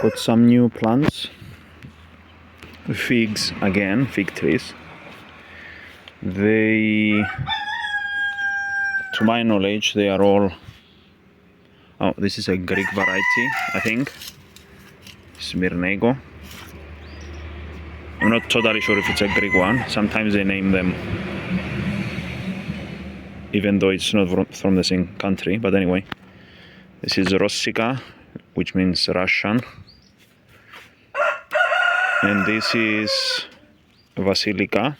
got some new plants. Figs again, fig trees. They, to my knowledge, they are all... Oh, this is a Greek variety, I think. Smyrnego. I'm not totally sure if it's a Greek one. Sometimes they name them even though it's not from the same country. But anyway, this is Rossica, which means Russian. And this is Basilica.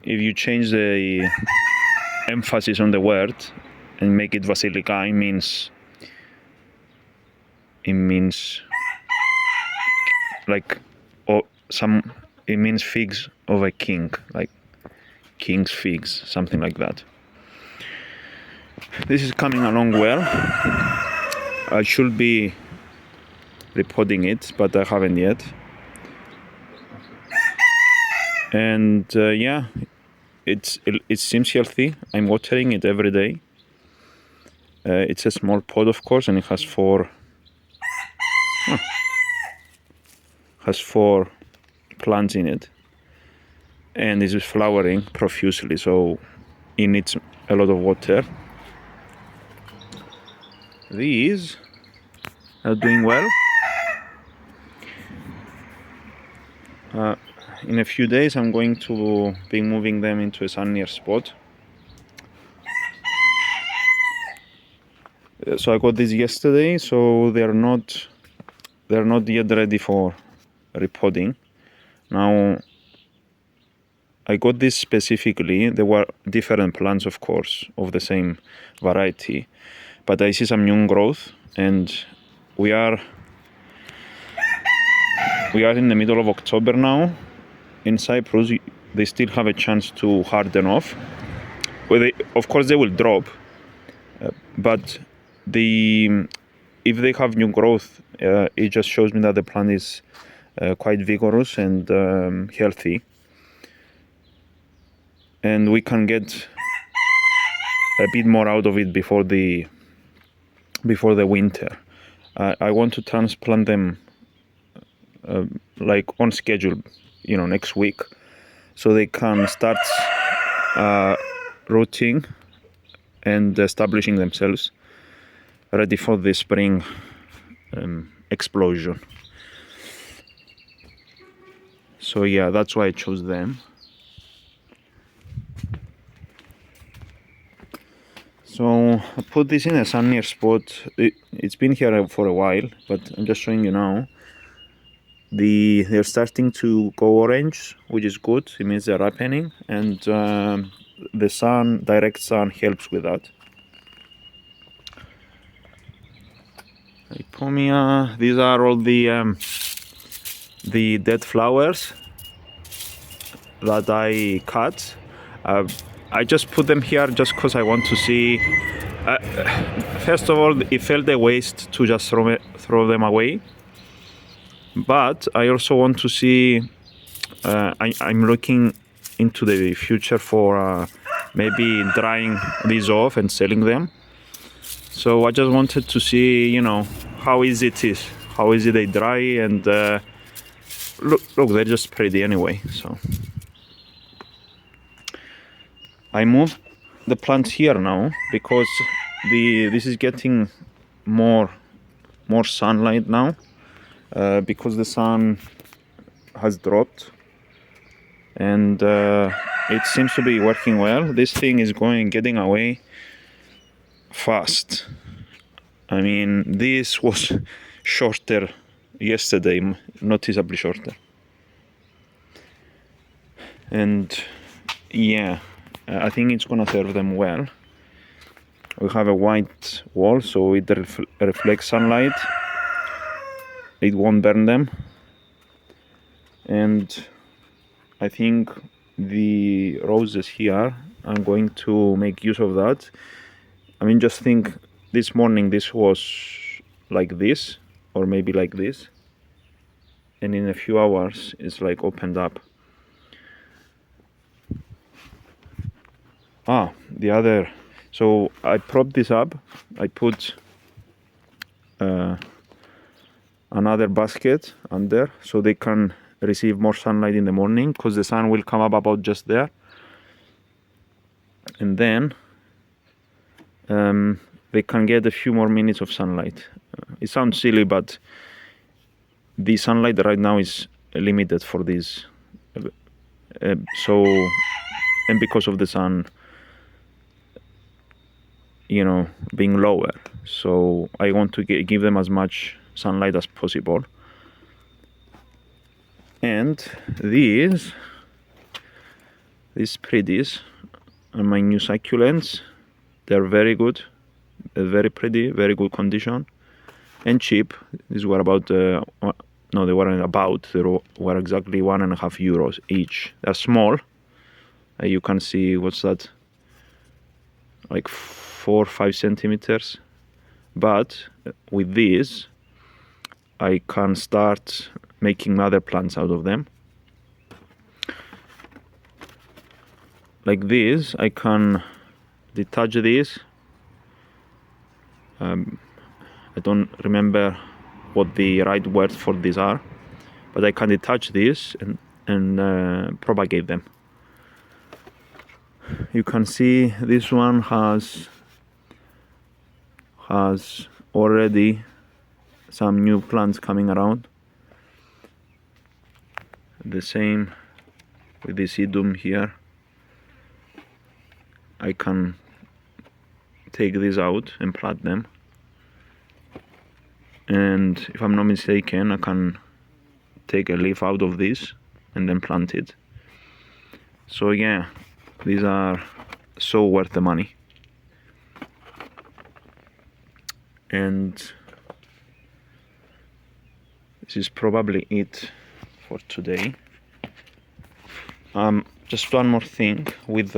If you change the emphasis on the word and make it Basilica, it means like it means figs of a king, like king's figs, something like that. This is coming along well. I should be repotting it, but I haven't yet. And yeah, it seems healthy. I'm watering it every day. It's a small pot, of course, and it has four plants in it, and it is flowering profusely, so it needs a lot of water. These are doing well. In a few days I'm going to be moving them into a sunnier spot. So I got these yesterday, so they're not yet ready for repotting. Now I got this specifically. There were different plants, of course, of the same variety, but I see some new growth, and we are in the middle of October now. In Cyprus, they still have a chance to harden off. Well, of course they will drop, but if they have new growth, it just shows me that the plant is quite vigorous and healthy, and we can get a bit more out of it before the winter. I want to transplant them like on schedule, next week, so they can start rooting and establishing themselves, ready for the spring explosion. So yeah, that's why I chose them. So I put this in a sunnier spot. It's been here for a while, but I'm just showing you now. They're starting to go orange, which is good. It means they're ripening, and the direct sun helps with that. Ipomia, these are all the dead flowers that I cut. I just put them here just because I want to see. First of all, it felt a waste to just throw them away. But I also want to see. I'm looking into the future for maybe drying these off and selling them. So I just wanted to see, how easy it is, how easy they dry, and look, they're just pretty anyway. So I moved the plants here now because this is getting more sunlight now, because the sun has dropped, and it seems to be working well. This thing is getting away fast. I mean, this was shorter yesterday, noticeably shorter. And yeah, I think it's gonna serve them well. We have a white wall, so it reflects sunlight. It won't burn them. And I think the roses here, I'm going to make use of that. I mean, just think, this morning this was like this, or maybe like this, and in a few hours it's like opened up. So I propped this up. I put another basket under so they can receive more sunlight in the morning, because the sun will come up about just there. And then they can get a few more minutes of sunlight. It sounds silly, but the sunlight right now is limited for this. And because of the sun, being lower, so I want to give them as much sunlight as possible. And these pretties are my new succulents. They're very good, very pretty, very good condition, and cheap. These were about they weren't about, they were exactly €1.50 each. They're small. You can see, what's that, like 4 or 5 centimeters. But with these I can start making other plants out of them. Like this, I can detach these. I don't remember what the right words for these are, but I can detach these and propagate them. You can see this one has already some new plants coming around. The same with the sedum here. I can take these out and plant them, and if I'm not mistaken, I can take a leaf out of this and then plant it. So yeah, these are so worth the money. And this is probably it for today. Just one more thing with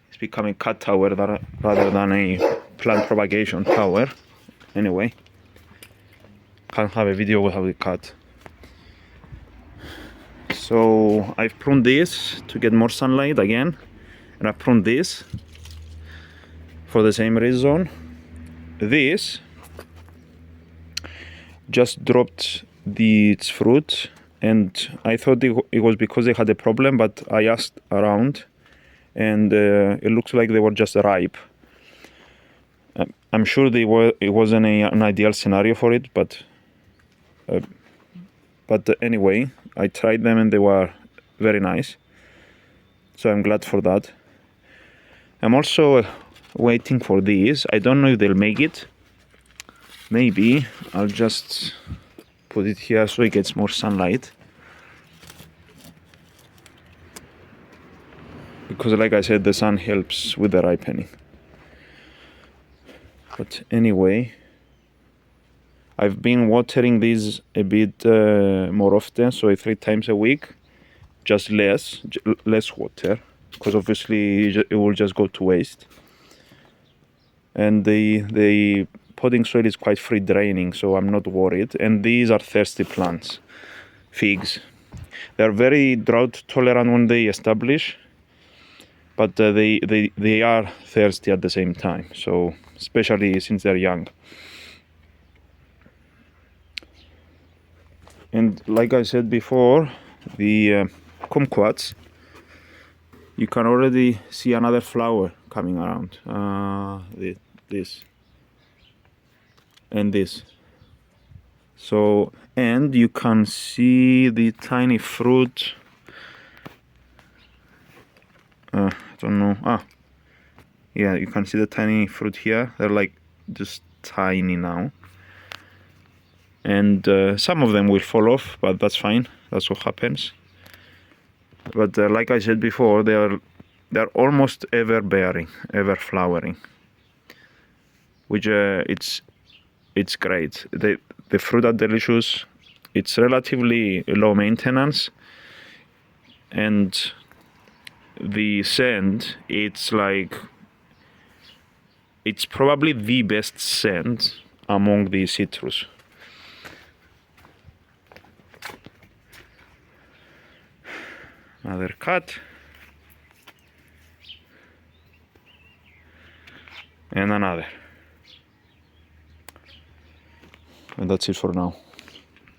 it's becoming cat tower rather than a plant propagation tower. Anyway, can't have a video without the cat. So I've pruned this to get more sunlight again, and I pruned this for the same reason. This just dropped its fruit, and I thought it was because they had a problem, but I asked around, and it looks like they were just ripe. I'm sure it wasn't an ideal scenario for it, but anyway, I tried them and they were very nice, so I'm glad for that. I'm also waiting for these. I don't know if they'll make it. Maybe I'll just put it here so it gets more sunlight, because like I said, the sun helps with the ripening. But anyway, I've been watering these a bit more often, so 3 times a week, just less water, because obviously it will just go to waste. And the potting soil is quite free draining, so I'm not worried. And these are thirsty plants, figs. They're very drought tolerant when they establish, but they are thirsty at the same time, so especially since they're young. And like I said before, the kumquats, you can already see another flower coming around. This and this. So, and you can see the tiny fruit. I don't know. Yeah, you can see the tiny fruit here. They're like just tiny now. And some of them will fall off, but that's fine. That's what happens. But like I said before, they're almost ever bearing, ever flowering, which it's great. The fruit are delicious. It's relatively low maintenance, and the scent, it's probably the best scent among the citrus. Another cut. and another. And that's it for now.